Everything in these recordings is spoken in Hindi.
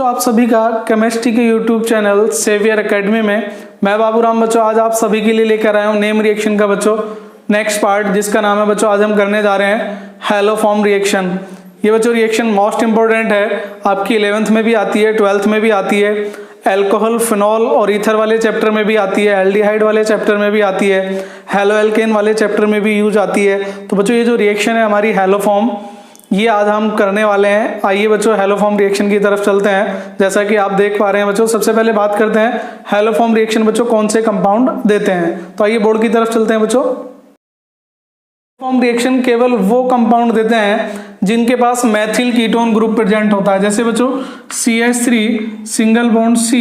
बच्चों आप सभी का केमिस्ट्री के यूट्यूब चैनल सेवियर एकेडमी में मैं बाबूराम बच्चों आज आप सभी के लिए लेकर आया हूँ नेम रिएक्शन का बच्चों नेक्स्ट पार्ट, जिसका नाम है बच्चों आज हम करने जा रहे हैं हैलोफॉर्म रिएक्शन। ये बच्चों रिएक्शन मोस्ट इंपॉर्टेंट है, आपकी 11th में भी आती है, 12th में भी आती है, एल्कोहल, फिनॉल और ईथर वाले चैप्टर में भी आती है, एल्डिहाइड वाले चैप्टर में भी आती है, हैलो एल्केन वाले चैप्टर में भी यूज आती है। तो बच्चों ये जो रिएक्शन है हमारी हैलोफॉर्म, ये आज हम करने वाले हैं। आइए बच्चों हैलोफॉर्म रिएक्शन की तरफ चलते हैं। जैसा कि आप देख पा रहे हैं बच्चों, सबसे पहले बात करते हैं हैलोफॉर्म रिएक्शन बच्चों कौन से कंपाउंड देते हैं। तो आइए बोर्ड की तरफ चलते हैं बच्चों। हैलोफॉर्म रिएक्शन केवल वो कंपाउंड देते हैं जिनके पास मैथिल कीटोन ग्रुप प्रेजेंट होता है। जैसे बच्चों CH3 single bond C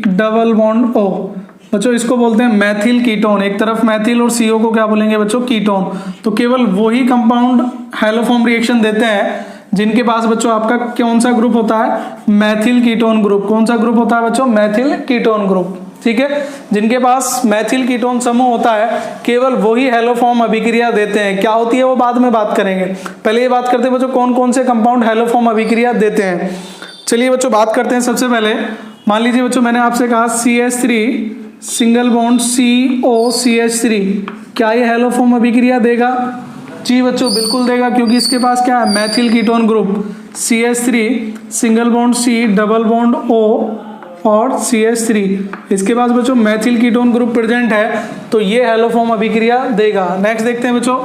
double bond O, बच्चों इसको बोलते हैं मैथिल कीटोन। एक तरफ मैथिल और CO को क्या बोलेंगे बच्चों, कीटोन। तो केवल वही कंपाउंड हैलोफॉर्म रिएक्शन देते हैं जिनके पास बच्चों आपका कौन सा ग्रुप होता है, मैथिल कीटोन ग्रुप। कौन सा ग्रुप होता है बच्चों, मैथिल कीटोन ग्रुप। ठीक है, जिनके पास मैथिल कीटोन समूह होता है केवल वही हैलोफॉर्म अभिक्रिया देते हैं। क्या होती है वो बाद में बात करेंगे, पहले ये बात करते हैं बच्चों कौन कौन से कंपाउंड हैलोफॉर्म अभिक्रिया देते हैं। चलिए बच्चों बात करते हैं। सबसे पहले मान लीजिए बच्चों मैंने आपसे कहा CH3 सिंगल बॉन्ड COCH3, क्या ये हैलोफॉर्म अभिक्रिया देगा? जी बच्चों बिल्कुल देगा, क्योंकि इसके पास क्या है, Maithil ketone group. CH3 single bond C double bond O और CH3, इसके पास बच्चों मैथिल कीटोन ग्रुप प्रेजेंट है, तो ये हैलोफॉर्म अभिक्रिया देगा। नेक्स्ट देखते हैं बच्चों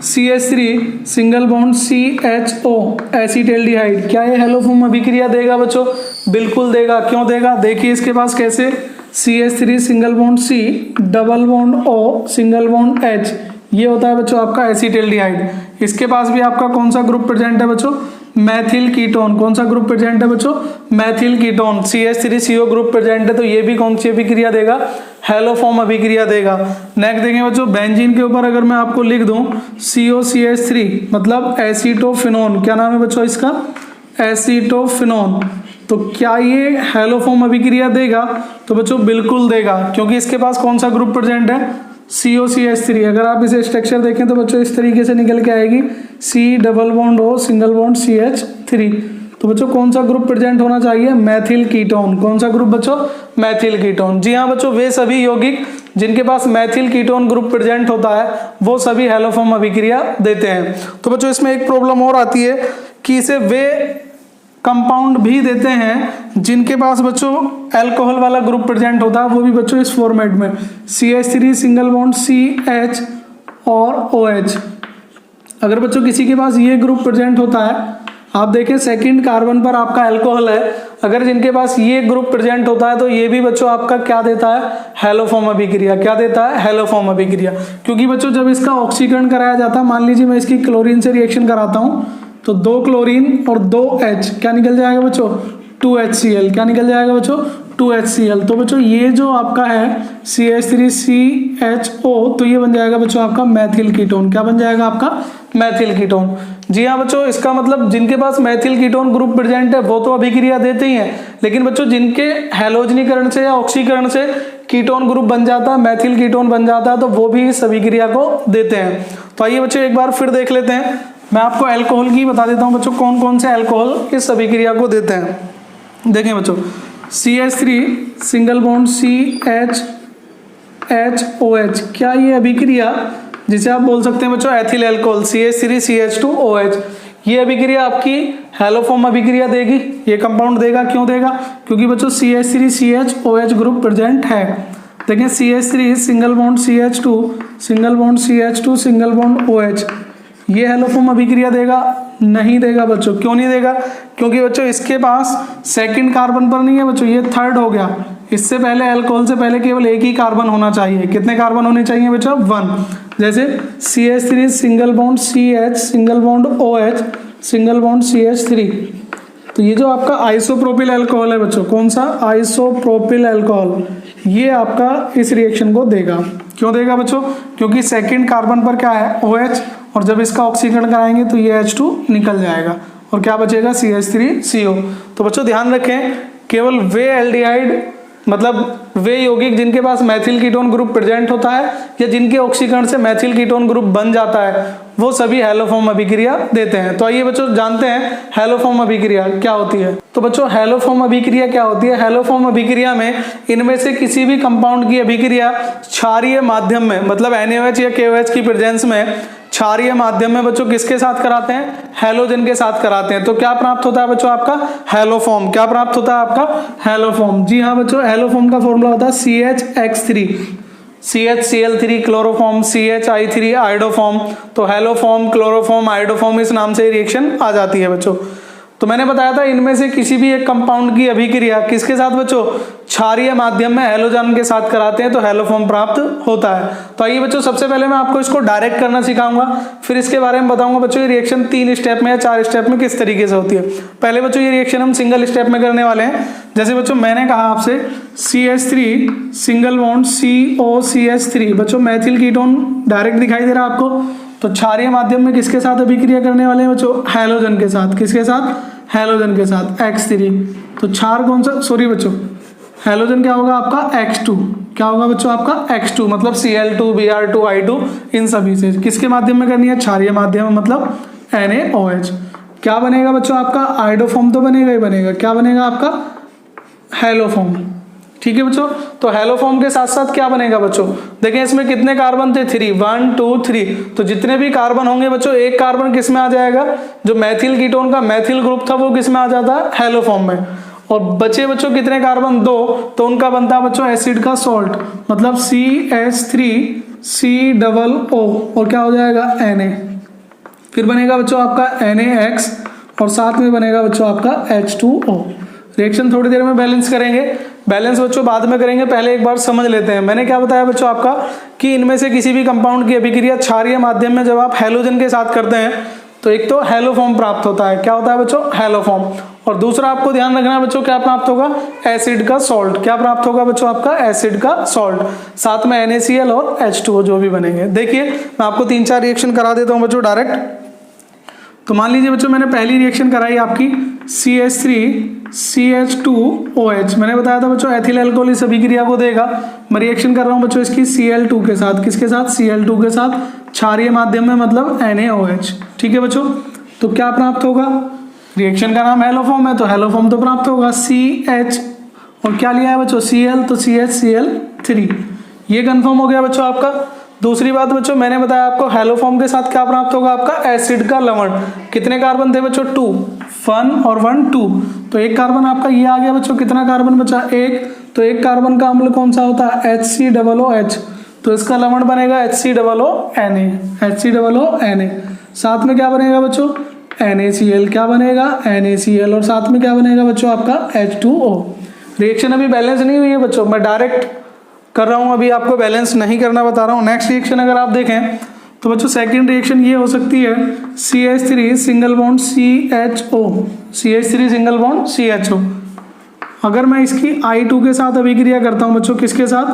CH3 single bond CHO acetaldehyde, क्या ये हैलोफॉर्म अभिक्रिया देगा बच्चों? बिल्कुल देगा। क्यों देगा, देखिए इसके पास कैसे, CH3 single bond C double bond O single bond H, ये होता है बच्चों आपका एसिटाल्डिहाइड। इसके पास भी आपका कौन सा ग्रुप प्रेजेंट है बच्चों, मैथिल कीटोन। कौन सा ग्रुप प्रेजेंट है बच्चों, Maithil ketone. CH3CO group present है, तो ये भी कौन सी अभिक्रिया देगा, हैलोफॉर्म अभिक्रिया देगा। नेक्स्ट देखेंगे बच्चों बेंजीन के ऊपर अगर मैं आपको लिख दूं COCH3 मतलब एसीटोफिनोन, क्या नाम है बच्चों इसका, एसीटोफिनोन, तो क्या ये हैलोफॉर्म अभिक्रिया देगा? तो बच्चों बिल्कुल देगा, क्योंकि इसके पास कौन सा ग्रुप प्रेजेंट है, COCH3। अगर आप इसे स्ट्रक्चर देखें तो बच्चों इस तरीके से निकल के आएगी, C double bond O single bond CH3। तो बच्चों कौन सा ग्रुप प्रेजेंट होना चाहिए, मैथिल कीटोन। कौन सा ग्रुप बच्चों, मैथिल कीटोन। जी हाँ बच्चों, वे सभी यौगिक जिनके पास मैथिल कीटोन ग्रुप प्रेजेंट होता है वो सभी हैलोफॉर्म अभिक्रिया देते हैं। तो बच्चों इसमें एक प्रॉब्लम और आती है कि इसे वे कंपाउंड भी देते हैं जिनके पास बच्चों अल्कोहल वाला ग्रुप प्रेजेंट होता है, वो भी बच्चों इस फॉर्मेट में CH3 सिंगल बॉन्ड CH और OH। अगर बच्चों किसी के पास ये ग्रुप प्रेजेंट होता है, आप देखें सेकंड कार्बन पर आपका अल्कोहल है, अगर जिनके पास ये ग्रुप प्रेजेंट होता है तो ये भी बच्चों आपका क्या देता है, हैलोफॉर्म अभिक्रिया। क्या देता है, हैलोफॉर्म अभिक्रिया। क्योंकि बच्चों जब इसका ऑक्सीकरण कराया जाता है, मान लीजिए मैं इसकी क्लोरीन से रिएक्शन कराता हूँ, तो 2 क्लोरीन और 2 H, क्या निकल जाएगा बच्चों, 2HCl। क्या निकल जाएगा बच्चों, 2HCl। तो बच्चों ये जो आपका है CH3CHO, तो ये बन जाएगा बच्चों आपका मैथिल कीटोन। क्या बन जाएगा आपका, मैथिल कीटोन। जी हाँ बच्चों, इसका मतलब जिनके पास मैथिल कीटोन ग्रुप प्रेजेंट है वो तो अभिक्रिया देते ही हैं, लेकिन बच्चों जिनके हैलोजनीकरण से या ऑक्सीकरण से कीटोन ग्रुप बन जाता है, मैथिल कीटोन बन जाता है, तो वो भी इस अभिक्रिया को देते हैं। तो आइए बच्चों एक बार फिर देख लेते हैं। मैं आपको अल्कोहल की बता देता हूं बच्चों कौन कौन से अल्कोहल इस अभिक्रिया को देते हैं। देखें बच्चों CH3 सिंगल बॉन्ड CHHOH, क्या ये अभिक्रिया जिसे आप बोल सकते हैं बच्चों एथिल अल्कोहल CH3CH2OH, ये अभिक्रिया आपकी हैलोफॉर्म अभिक्रिया देगी, ये कंपाउंड देगा। क्यों देगा, क्योंकि बच्चों CH3CHOH ग्रुप प्रेजेंट है। देखें CH3 single bond CH2 single bond CH2 single bond OH, ये हैलोफॉर्म अभिक्रिया देगा? नहीं देगा बच्चों। क्यों नहीं देगा, क्योंकि बच्चों इसके पास सेकंड कार्बन पर नहीं है बच्चों, ये थर्ड हो गया। इससे पहले अल्कोहल से पहले केवल एक ही कार्बन होना चाहिए। कितने कार्बन होने चाहिए बच्चों, 1। जैसे CH3 single bond CH single bond OH single bond CH3, तो ये जो आपका आइसोप्रोपिल अल्कोहल है बच्चों, कौन सा, आइसोप्रोपिल अल्कोहल, ये आपका इस रिएक्शन को देगा। क्यों देगा बच्चों, क्योंकि सेकंड कार्बन पर क्या है, OH, और जब इसका ऑक्सीकरण कराएंगे तो ये H2 निकल जाएगा और क्या बचेगा, CH3CO। तो बच्चों ध्यान रखें, केवल वे एल्डिहाइड मतलब वे यौगिक जिनके पास मैथिल कीटोन ग्रुप प्रेजेंट होता है या जिनके ऑक्सीकरण से मैथिल कीटोन ग्रुप बन जाता है वो सभी हैलोफॉर्म अभिक्रिया देते हैं। तो आइए बच्चों जानते हैं हैलोफॉर्म अभिक्रिया क्या होती है। तो बच्चों हैलोफॉर्म अभिक्रिया क्या होती है? हैलोफॉर्म अभिक्रिया में इनमें से किसी भी कंपाउंड की अभिक्रिया क्षारीय माध्यम में, मतलब NaOH या KOH की प्रेजेंस में क्षारीय माध्यम में बच्चों किसके साथ कराते हैं? हैलोजन के साथ कराते हैं। तो क्या प्राप्त होता है बच्चों? आपका हैलोफॉर्म। क्या प्राप्त होता है आपका? हैलोफॉर्म। जी हाँ बच्चों, हैलोफॉर्म का फॉर्मूला होता है CHX3, CHCl3 chloroform, CHI3 iodoform. तो हैलोफॉर्म, क्लोरोफॉर्म, आयोडोफॉर्म इस नाम से रिएक्शन आ जाती है बच्चों। तो मैंने बताया था इनमें से किसी भी एक कंपाउंड की अभिक्रिया किसके साथ बच्चों? क्षारीय माध्यम में हैलोजन के साथ कराते हैं तो हैलोफॉर्म प्राप्त होता है। तो आइए बच्चों सबसे पहले मैं आपको इसको डायरेक्ट करना सिखाऊंगा, फिर इसके बारे में बताऊंगा बच्चों ये रिएक्शन 3 स्टेप में या 4 स्टेप में किस तरीके से होती है। पहले बच्चों ये रिएक्शन हम सिंगल स्टेप में करने वाले हैं। जैसे बच्चों मैंने कहा आपसे CH3 सिंगल बॉन्ड COCH3, बच्चों मैथिल कीटोन डायरेक्ट दिखाई दे रहा है आपको। तो क्षारीय माध्यम में किसके साथ अभिक्रिया करने वाले हैं बच्चों? हैलोजन के साथ। किसके साथ? हैलोजन के साथ X3। तो क्षार कौन सा? सॉरी बच्चों, हैलोजन क्या होगा आपका? X2। क्या होगा बच्चों आपका? X2 मतलब Cl2 Br2 I2 इन सभी से किसके माध्यम में करनी है? क्षारीय माध्यम में मतलब NaOH। क्या बनेगा बच्चों आपका? आयोडोफॉर्म तो बनेगा ही बनेगा। क्या बनेगा आपका? हैलोफॉर्म। ठीक है बच्चों, तो हैलोफॉर्म के साथ साथ क्या बनेगा बच्चों? देखें इसमें कितने कार्बन थे? 3, 1 2 3। तो जितने भी कार्बन होंगे बच्चों, एक कार्बन किस में आ जाएगा? जो मैथिल कीटोन का मैथिल ग्रुप था वो किस में आ जाता है? हैलोफॉर्म में। और बचे बच्चों कितने कार्बन? 2, तो उनका बनता है बच्चों एसिड का सॉल्ट, मतलब CH3COO और क्या हो जाएगा? Na। फिर बनेगा बच्चों आपका NaX और साथ में बनेगा बच्चों आपका H2O। रिएक्शन थोड़ी देर में बैलेंस करेंगे, बैलेंस बच्चों बाद में करेंगे, पहले एक बार समझ लेते हैं। मैंने क्या बताया बच्चों आपका कि इनमें से किसी भी कंपाउंड की अभिक्रिया क्षारीय माध्यम में जब आप हैलोजन के साथ करते हैं तो एक तो हैलोफॉर्म प्राप्त होता है। क्या होता है बच्चों? हैलोफॉर्म। और दूसरा आपको ध्यान रखना बच्चों क्या प्राप्त होगा? एसिड का सॉल्ट। क्या प्राप्त होगा बच्चों आपका? एसिड का सॉल्ट। साथ में NaCl और H2O जो भी बनेंगे। देखिए मैं आपको 3-4 रिएक्शन करा देता हूँ बच्चों डायरेक्ट। तो मान लीजिए बच्चों मैंने पहली रिएक्शन कराई आपकी CH3CH2OH। मैंने बताया था बच्चों एथिल अल्कोहल इस अभिक्रिया को देगा। मैं रिएक्शन कर रहा हूं बच्चों इसकी Cl2 के साथ। किसके साथ? Cl2 के साथ क्षारीय माध्यम में मतलब NaOH। ठीक है बच्चों, तो क्या प्राप्त होगा? रिएक्शन का नाम हैलोफॉर्म है तो हैलोफॉर्म तो प्राप्त होगा। CH और क्या लिया है बच्चों? Cl, तो CHCl3। ये कंफर्म हो गया बच्चों आपका। दूसरी बात बच्चों मैंने बताया आपको हैलोफॉर्म के साथ क्या प्राप्त होगा आपका? एसिड का लवण। कितने कार्बन थे बच्चों? 2, 1 और 1 2। तो एक कार्बन आपका ये आ गया बच्चों। कितना कार्बन बचा? 1। तो एक कार्बन का अम्ल कौन सा होता है? HCOOH। तो इसका लवण बनेगा HCOONA, HCOONA। साथ में क्या बनेगा बच्चों? NaCl। क्या बनेगा? NaCl और साथ में क्या बनेगा बच्चों आपका? H2O। रिएक्शन अभी बैलेंस नहीं हुई है बच्चों, मैं डायरेक्ट कर रहा हूं, अभी आपको बैलेंस नहीं करना बता रहा हूं। नेक्स्ट रिएक्शन अगर आप देखें तो बच्चों सेकंड रिएक्शन ये हो सकती है CH3 single bond CHO, CH3 single bond CHO। अगर मैं इसकी I2 के साथ अभिक्रिया करता हूं बच्चों, किसके साथ?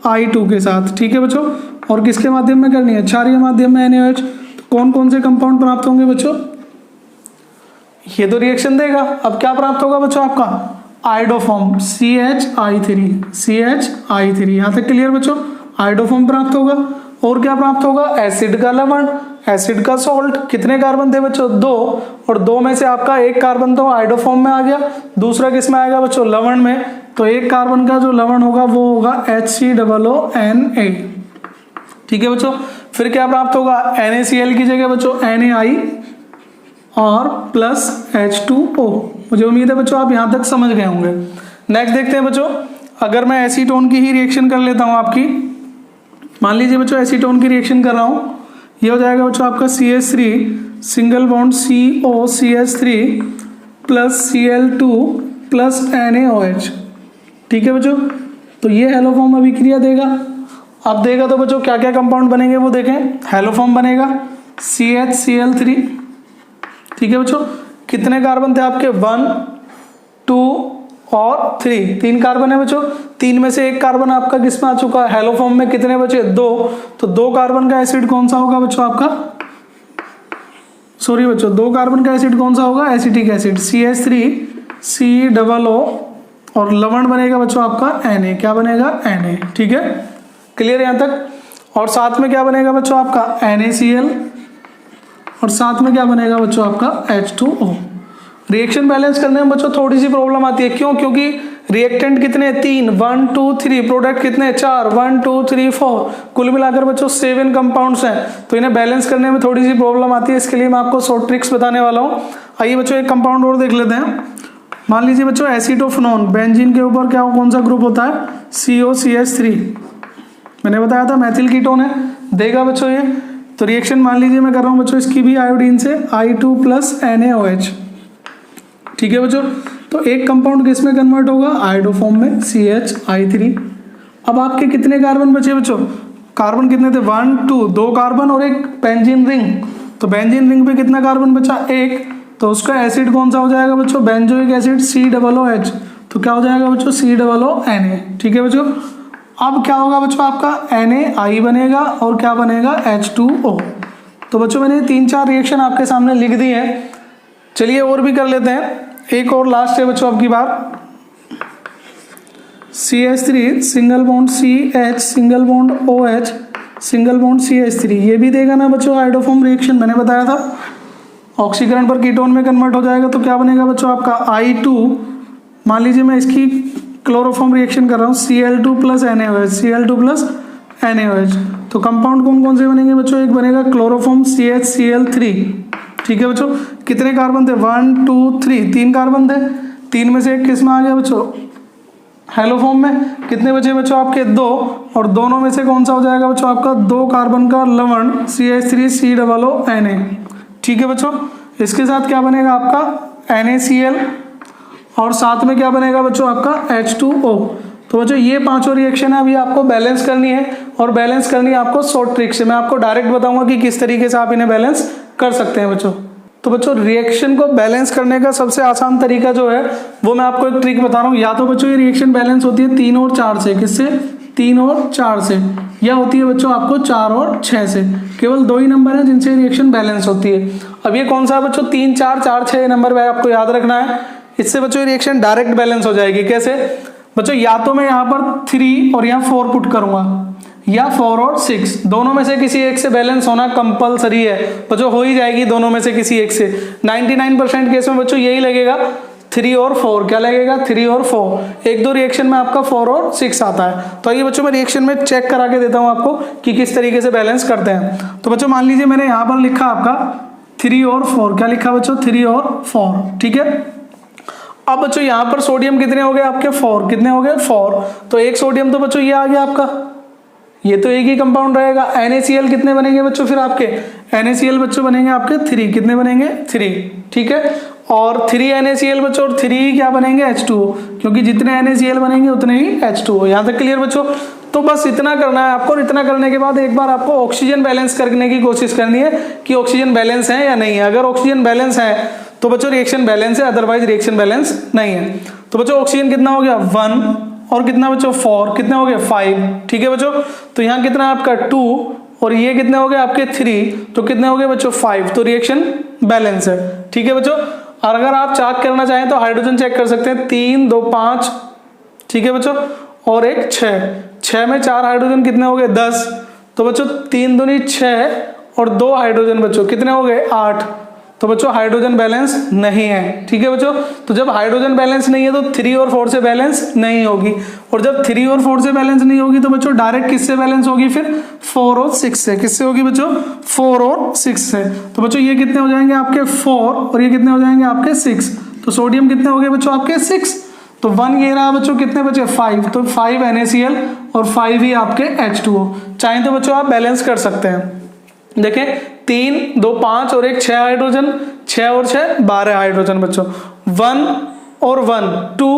I2 के साथ। ठीक है बच्चों, और किसके माध्यम में करनी है? क्षारीय माध्यम में NaOH। तो कौन कौन से कंपाउंड प्राप्त होंगे बच्चों? ये तो रिएक्शन देगा। अब क्या प्राप्त होगा बच्चों आपका? Iodoform CHI3। यहाँ तक क्लियर बच्चों? आयोडोफॉर्म प्राप्त होगा। और क्या प्राप्त होगा? एसिड का लवण, एसिड का सॉल्ट। कितने कार्बन थे बच्चों? 2। और 2 में से आपका एक कार्बन तो आयोडोफॉर्म में आ गया, दूसरा किस में आएगा बच्चों? लवण में। तो एक कार्बन का जो लवण होगा वो होगा HCOONA। ठीक है बच्चों, फिर क्या प्राप्त होगा? NaCl की जगह बच्चों NaI और प्लस H2O। मुझे उम्मीद है बच्चों आप यहाँ तक समझ गए होंगे। नेक्स्ट देखते हैं बच्चों, अगर मैं एसीटोन की ही रिएक्शन कर लेता हूँ आपकी, मान लीजिए बच्चों एसीटोन की रिएक्शन कर रहा हूँ, ये हो जाएगा बच्चों आपका CH3 single bond COCH3 plus Cl2 plus NaOH। ठीक है बच्चों, तो ये हैलोफॉर्म अभिक्रिया देगा। अब देगा तो बच्चों क्या क्या कंपाउंड बनेंगे वो देखें। हैलोफॉर्म बनेगा CHCl3। ठीक है बच्चों, कितने कार्बन थे आपके? 1 2 और 3, 3 कार्बन है बच्चों। 3 में से एक कार्बन आपका किस में आ चुका है? हैलोफॉर्म में। कितने बचे? 2। तो 2 कार्बन का एसिड कौन सा होगा बच्चों आपका? सॉरी बच्चों, 2 कार्बन का एसिड कौन सा होगा? एसिटिक एसिड CH3COO और लवण बनेगा बच्चों आपका Na। क्या बनेगा? Na। ठीक है, क्लियर यहां तक। और साथ में क्या बनेगा बच्चों आपका? NaCl और साथ में क्या बनेगा बच्चों आपका H2O। रिएक्शन बैलेंस करने में बच्चों थोड़ी सी प्रॉब्लम आती है, क्यों? क्योंकि रिएक्टेंट कितने 3, 1 2 3, प्रोडक्ट कितने 4, 1 2 3 4, कुल मिलाकर बच्चों 7 कंपाउंड्स हैं, तो इन्हें बैलेंस करने में थोड़ी सी प्रॉब्लम आती है। इसके लिए मैं आपको शॉर्ट ट्रिक्स बताने वाला हूँ। आइए बच्चों एक कंपाउंड और देख लेते हैं। मान लीजिए बच्चों एसीटोफेनॉन, बेंजीन के ऊपर क्या कौन सा ग्रुप होता है? COCH3। मैंने बताया था मैथिल कीटोन है, देगा बच्चों ये। तो रिएक्शन मान लीजिए मैं कर रहा हूँ बच्चों इसकी भी आयोडीन से, I2 + NaOH। ठीक है बच्चों, तो एक कंपाउंड किस में कन्वर्ट होगा? आयोडो फॉर्म में, CH3। अब आपके कितने कार्बन बचे बच्चों? कार्बन कितने थे? 1 2, 2 कार्बन और एक बेंजीन रिंग। तो बेंजीन रिंग पे कितना कार्बन बचा? 1। तो उसका एसिड कौन सा हो जाएगा बच्चों? Benzoic acid COOH। तो क्या हो जाएगा बच्चों? COONA। ठीक है बच्चों, अब क्या होगा बच्चों आपका? NaI बनेगा और क्या बनेगा? H2O। तो बच्चों मैंने 3-4 रिएक्शन आपके सामने लिख दी है। चलिए और भी कर लेते हैं, एक और लास्ट है बच्चों आपकी बार। CH3 single bond CH single bond OH single bond CH3, ये भी देगा ना बच्चों आयोडोफॉर्म रिएक्शन, मैंने बताया था। ऑक्सीकरण पर कीटोन में कन्वर्ट हो जाएगा, तो क्या बनेगा बच्चों आपका? I2, मान लीजिए मैं इसकी क्लोरोफॉर्म रिएक्शन कर रहा हूँ, Cl2 + NaOH, Cl2 + NaOH। तो कंपाउंड कौन कौन से बनेंगे बच्चों? एक बनेगा क्लोरोफॉर्म CHCl3। ठीक है बच्चों, कितने कार्बन थे? 1 2 3, 3 कार्बन थे। 3 में से एक किस में आ गया बच्चों? हेलो फॉर्म में। कितने बचे बच्चों आपके? 2, और दोनों में से कौन सा हो जाएगा बच्चों आपका? 2 कार्बन का लवण CH3COONA। ठीक है बच्चों, इसके साथ क्या बनेगा आपका? NaCl, और साथ में क्या बनेगा बच्चों आपका? H2O। तो बच्चों ये पांचों रिएक्शन है, अभी आपको बैलेंस करनी है, और बैलेंस करनी है आपको शॉर्ट ट्रिक से। मैं आपको डायरेक्ट बताऊंगा कि किस तरीके से आप इन्हें बैलेंस कर सकते हैं बच्चों। तो बच्चों रिएक्शन को बैलेंस करने का सबसे आसान तरीका जो है वो मैं आपको एक ट्रिक बता रहा हूँ। या तो बच्चों ये रिएक्शन बैलेंस होती है 3 और 4 से, किससे? 3 और 4 से, या होती है बच्चों आपको 4 और 6 से। केवल 2 ही नंबर हैं जिनसे रिएक्शन बैलेंस होती है। अब ये कौन सा है बच्चों? 3 4 4 6 नंबर आपको याद रखना है। इससे बच्चों रिएक्शन डायरेक्ट बैलेंस हो जाएगी। कैसे बच्चों? या तो मैं यहाँ पर 3 और यहाँ 4 पुट करूंगा, या 4 और 6, दोनों में से किसी एक से बैलेंस होना कंपलसरी है बच्चों, हो ही जाएगी दोनों में से किसी एक से। 99% केस में बच्चों यही लगेगा 3 और 4। क्या लगेगा? 3 और 4। 1-2 रिएक्शन में आपका 4 और 6 आता है। तो आइए बच्चों मैं रिएक्शन में चेक करा के देता हूँ आपको कि किस तरीके से बैलेंस करते हैं। तो बच्चों मान लीजिए मैंने यहाँ पर लिखा आपका 3 और 4। क्या लिखा बच्चों? 3 और 4। ठीक है, अब बच्चों यहाँ पर सोडियम कितने हो गए आपके? 4। कितने हो गए? 4। तो एक सोडियम तो बच्चों ये आ गया आपका, ये तो एक ही कंपाउंड रहेगा। NaCl कितने बनेंगे बच्चों फिर आपके? NaCl बच्चों बनेंगे आपके 3। कितने बनेंगे? 3। ठीक है, और 3 NaCl बच्चों, और 3 क्या बनेंगे? H2O, क्योंकि जितने NaCl बनेंगे उतने ही H2O। यहाँ तक क्लियर बच्चों? तो बस इतना करना है आपको। इतना करने के बाद एक बार आपको ऑक्सीजन बैलेंस करने की कोशिश करनी है कि ऑक्सीजन बैलेंस है या नहीं है। अगर ऑक्सीजन बैलेंस है तो बच्चों रिएक्शन बैलेंस है, अदरवाइज रिएक्शन बैलेंस नहीं है। तो बच्चों ऑक्सीजन कितना हो गया? 1, और कितना बच्चों? 4। कितने हो गए? 5। ठीक है बच्चों, तो यहाँ कितना आपका 2, और ये कितने हो गए आपके? 3। तो कितने हो गए बच्चों? 5। तो रिएक्शन बैलेंस है। ठीक है बच्चों, और अगर आप चेक करना चाहें तो हाइड्रोजन चेक कर सकते हैं। 3 2 5, ठीक है बच्चों, और एक 6। 6 में 4 हाइड्रोजन कितने हो गए? 10। तो बच्चों 3 दूनी 6, और 2 हाइड्रोजन बच्चों कितने हो गए? 8। तो बच्चों हाइड्रोजन बैलेंस नहीं है। ठीक है बच्चों, तो जब हाइड्रोजन बैलेंस नहीं है तो 3 और 4 से बैलेंस नहीं होगी, और जब 3 और 4 से बैलेंस नहीं होगी तो बच्चों डायरेक्ट किससे बैलेंस होगी? फिर 4 और 6 से। किससे होगी बच्चों? 4 और 6 से। तो बच्चों ये कितने हो जाएंगे आपके? 4, और ये कितने हो जाएंगे आपके? 6। तो सोडियम कितने हो गए बच्चों आपके? 6। तो 1 ये रहा बच्चों, कितने बचे? 5। तो 5 NaCl और 5 ही आपके H2O। चाहे तो बच्चों आप बैलेंस कर सकते हैं। देखें 3 2 5 और एक 6 हाइड्रोजन, 6 और 6 12 हाइड्रोजन बच्चों। 1 और 1 2,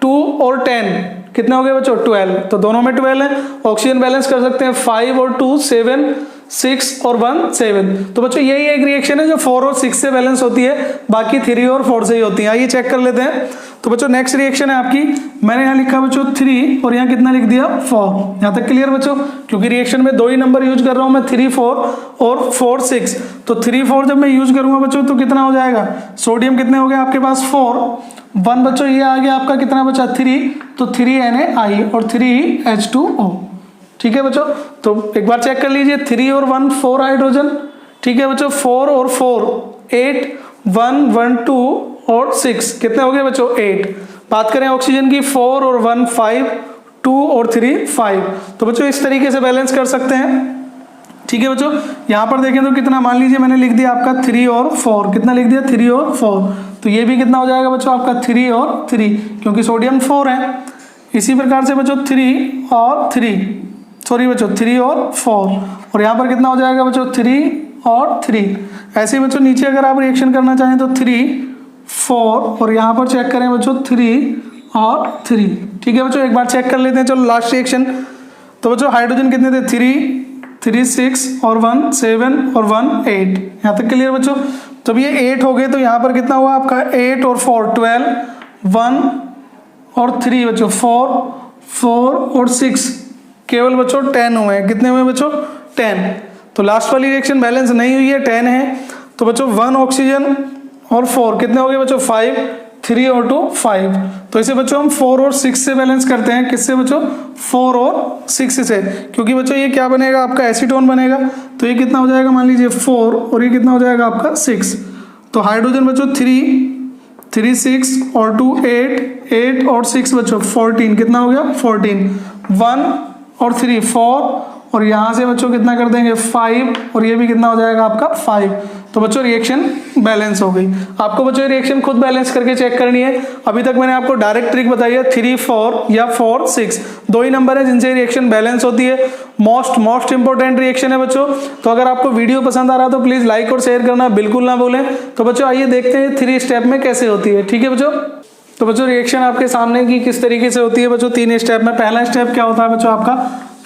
2 और 10 कितने हो गए बच्चों? 12। तो दोनों में 12 है। ऑक्सीजन बैलेंस कर सकते हैं 5 और 2 7, 6 और 1 7। तो बच्चों यही एक रिएक्शन है जो 4 और 6 से बैलेंस होती है, बाकी 3 और 4 से ही होती है। आइए चेक कर लेते हैं। तो बच्चों नेक्स्ट रिएक्शन है आपकी, मैंने यहाँ लिखा बच्चों 3 और यहाँ कितना लिख दिया? 4। यहाँ तक क्लियर बच्चों? क्योंकि रिएक्शन में 2 ही नंबर यूज कर रहा हूँ मैं, 3 4 और 4 6। तो 3 4 जब मैं यूज करूंगा बच्चों तो कितना हो जाएगा? सोडियम कितने हो गए आपके पास? 4। 1 बच्चों ये आ गया आपका, कितना बचा? 3। तो 3 NaI और 3 H2O। ठीक है बच्चों, तो एक बार चेक कर लीजिए। 3 और 1 4 हाइड्रोजन, ठीक है बच्चों, 4 और 4 8, 1 1 2 और 6 कितने हो गए बच्चों 8। बात करें ऑक्सीजन की 4 और 1 5, 2 और 3 5। तो बच्चों इस तरीके से बैलेंस कर सकते हैं। ठीक है बच्चों, यहाँ पर देखें तो कितना, मान लीजिए मैंने लिख दिया आपका 3 और 4, कितना लिख दिया 3 और 4, तो ये भी कितना हो जाएगा बच्चों आपका 3 और 3, क्योंकि सोडियम 4 है। इसी प्रकार से बच्चों 3 और 3, सॉरी बच्चों 3 और 4, और यहाँ पर कितना हो जाएगा बच्चों 3 और 3। ऐसे ही बच्चों नीचे अगर आप रिएक्शन करना चाहें तो 3 4, और यहाँ पर चेक करें बच्चों 3 और 3। ठीक है बच्चों, एक बार चेक कर लेते हैं, चलो लास्ट रिएक्शन। तो बच्चों हाइड्रोजन कितने थे 3 6 और 1 7 और 1 8, यहाँ तक क्लियर बच्चों। जब ये 8 हो गए तो यहाँ पर कितना हुआ आपका 8 और 4 12, 1 और 3 बच्चों 4 और 6, केवल बच्चों 10 हुए हैं। कितने हुए बच्चों 10। तो लास्ट वाली रिएक्शन बैलेंस नहीं हुई है, 10 है। तो बच्चों 1 ऑक्सीजन और 4 कितने हो गए बच्चों 5, 3 और 2 5। तो इसे बच्चों हम 4 और 6 से बैलेंस करते हैं। किससे बच्चों 4 और 6 से, क्योंकि बच्चों ये क्या बनेगा आपका एसीटोन बनेगा। तो ये कितना हो जाएगा, मान लीजिए 4 और ये कितना हो जाएगा आपका 6। तो हाइड्रोजन बच्चों 3 6 और 2 8, 8 और 6 बच्चों 14, कितना हो गया 14, 1 और 3 4, और यहाँ से बच्चों कितना कर देंगे 5, और ये भी कितना हो जाएगा आपका 5। तो बच्चों रिएक्शन बैलेंस हो गई। आपको बच्चों रिएक्शन खुद बैलेंस करके चेक करनी है। अभी तक मैंने आपको डायरेक्ट ट्रिक बताई है, 3 4 या 4 6, दो ही नंबर है जिनसे रिएक्शन बैलेंस होती है। मोस्ट इंपॉर्टेंट रिएक्शन है बच्चों। तो अगर आपको वीडियो पसंद आ रहा है तो प्लीज लाइक और शेयर करना बिल्कुल ना भूलें। तो बच्चों आइए देखते हैं 3 स्टेप में कैसे होती है। ठीक है बच्चों, तो बच्चों रिएक्शन आपके सामने की किस तरीके से होती है बच्चों 3 स्टेप में। पहला स्टेप क्या होता है बच्चों आपका,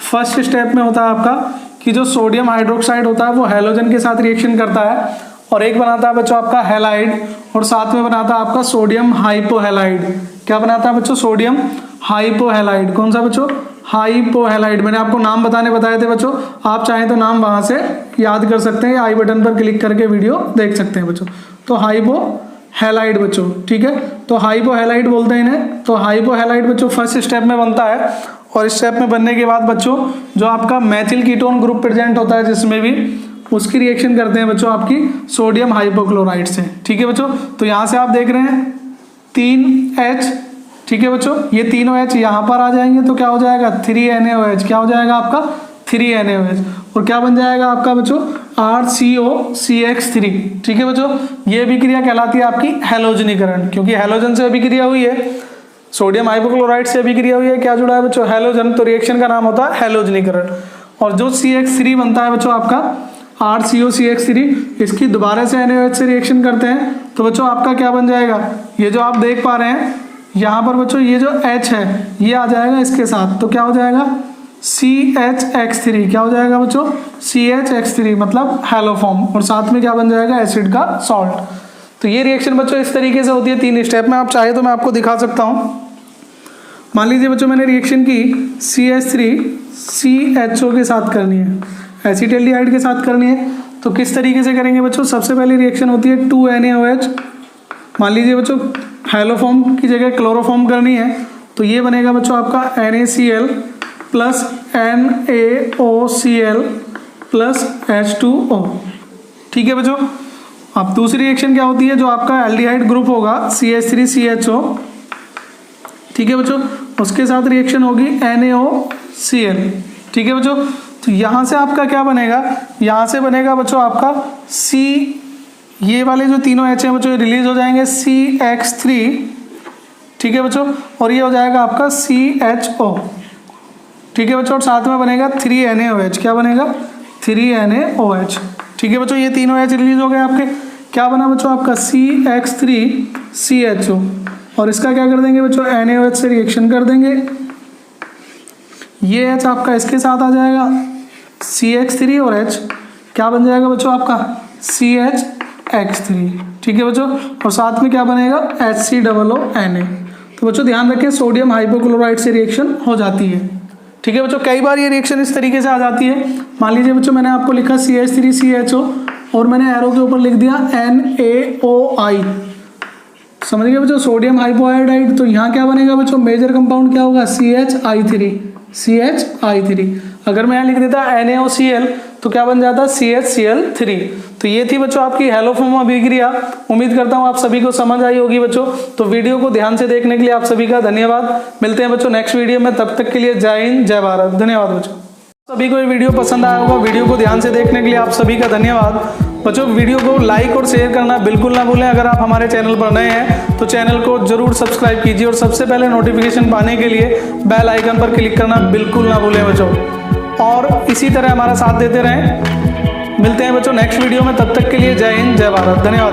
फर्स्ट स्टेप में होता है आपका कि जो सोडियम हाइड्रोक्साइड होता है वो हैलोजन के साथ रिएक्शन करता है और एक बनाता है बच्चों आपका हैलाइड, और साथ में बनाता है आपका सोडियम हाइपोहैलाइड। क्या बनाता है बच्चों सोडियम हाइपोहैलाइड। कौन सा बच्चों हाइपोहैलाइड। मैंने आपको नाम बताए थे बच्चों, आप चाहें तो नाम वहां से याद कर सकते हैं, आई बटन पर क्लिक करके वीडियो देख सकते हैं बच्चों। तो हाइपोहैलाइड बच्चों, ठीक है, तो हाइपोहैलाइड बोलते हैं इन्हें। तो हाइपोहैलाइड बच्चों फर्स्ट स्टेप में बनता है, और इस स्टेप में बनने के बाद बच्चों जो आपका मैथिल कीटोन ग्रुप प्रेजेंट होता है जिसमें भी, उसकी रिएक्शन करते हैं बच्चों आपकी सोडियम हाइपोक्लोराइड से। ठीक है बच्चों, तो यहाँ से आप देख रहे हैं 3H, ठीक है बच्चों, ये तीनों H यहाँ पर आ जाएंगे तो क्या हो जाएगा 3NaOH। क्या हो जाएगा आपका 3NaOH, और क्या बन जाएगा आपका बच्चों RCOCH3। ठीक है बच्चों, ये अभिक्रिया कहलाती है आपकी हैलोजनीकरण, क्योंकि हैलोजन से अभिक्रिया हुई है, सोडियम हाइपोक्लोराइड से अभिक्रिया हुई है। क्या जुड़ा है बच्चों हैलोजन, तो रिएक्शन का नाम होता है हैलोजनीकरण। और जो CH3 बनता है बच्चों आपका RCOCH3, इसकी दोबारा से NaOH से रिएक्शन करते हैं तो बच्चों आपका क्या बन जाएगा, ये जो आप देख पा रहे हैं यहाँ पर बच्चों ये जो H है ये आ जाएगा इसके साथ, तो क्या हो जाएगा CHX3। क्या हो जाएगा बच्चों CHX3, मतलब हैलोफॉर्म, और साथ में क्या बन जाएगा एसिड का सॉल्ट। तो ये रिएक्शन बच्चों इस तरीके से होती है 3 स्टेप में। आप चाहे तो मैं आपको दिखा सकता हूँ। मान लीजिए बच्चों मैंने रिएक्शन की CH3 CHO के साथ करनी है, एसिटाल्डिहाइड के साथ करनी है, तो किस तरीके से करेंगे बच्चों। सबसे पहली रिएक्शन होती है 2NaOH। मान लीजिए बच्चों हैलोफॉर्म की जगह क्लोरोफॉर्म करनी है, तो ये बनेगा बच्चों आपका NaCl plus NaOCl plus H2O। ठीक है बच्चों, अब दूसरी रिएक्शन क्या होती है, जो आपका एल्डिहाइड ग्रुप होगा CH3CHO, ठीक है बच्चों, उसके साथ रिएक्शन होगी NaOCl। ठीक है बच्चों, तो यहाँ से आपका क्या बनेगा, यहाँ से बनेगा बच्चों आपका C, ये वाले जो तीनों H हैं बच्चों रिलीज हो जाएंगे CH3, ठीक है बच्चों, और ये हो जाएगा आपका CHO। ठीक है बच्चों, और साथ में बनेगा 3NaOH। क्या बनेगा 3NaOH। ठीक है बच्चों, ये तीनों H रिलीज हो गए आपके। क्या बना बच्चों आपका CH3CHO, और इसका क्या कर देंगे बच्चों NaOH से रिएक्शन कर देंगे, ये H आपका इसके साथ आ जाएगा CH3 और H क्या बन जाएगा बच्चों आपका CHX3। ठीक है बच्चों, और साथ में क्या बनेगा HCOONA। तो बच्चों ध्यान रखें सोडियम हाइपोक्लोराइड से रिएक्शन हो जाती है। ठीक है बच्चों, कई बार ये रिएक्शन इस तरीके से आ जाती है। मान लीजिए बच्चों मैंने आपको लिखा CH3CHO और मैंने एरो के ऊपर लिख दिया NaOI। समझ गए बच्चों, सोडियम हाइपोआयोडाइड। तो यहाँ क्या बनेगा बच्चों, मेजर कंपाउंड क्या होगा CHI3। अगर मैं यहाँ लिख देता NaOCl तो क्या बन जाता CHCl3। तो ये थी बच्चों आपकी हैलोफॉर्म अभिक्रिया। उम्मीद करता हूँ आप सभी को समझ आई होगी बच्चों। तो वीडियो को ध्यान से देखने के लिए आप सभी का धन्यवाद। मिलते हैं बच्चों नेक्स्ट वीडियो में, तब तक के लिए जय हिंद जय भारत। धन्यवाद बच्चों। सभी को ये वीडियो पसंद आया होगा। वीडियो को ध्यान से देखने के लिए आप सभी का धन्यवाद बच्चों। वीडियो को लाइक और शेयर करना बिल्कुल ना भूलें। अगर आप हमारे चैनल पर नए हैं तो चैनल को जरूर सब्सक्राइब कीजिए और सबसे पहले नोटिफिकेशन पाने के लिए बेल आइकन पर क्लिक करना बिल्कुल ना भूलें बच्चों। और इसी तरह हमारा साथ देते रहें। मिलते हैं बच्चों नेक्स्ट वीडियो में, तब तक के लिए जय हिंद जय भारत। धन्यवाद।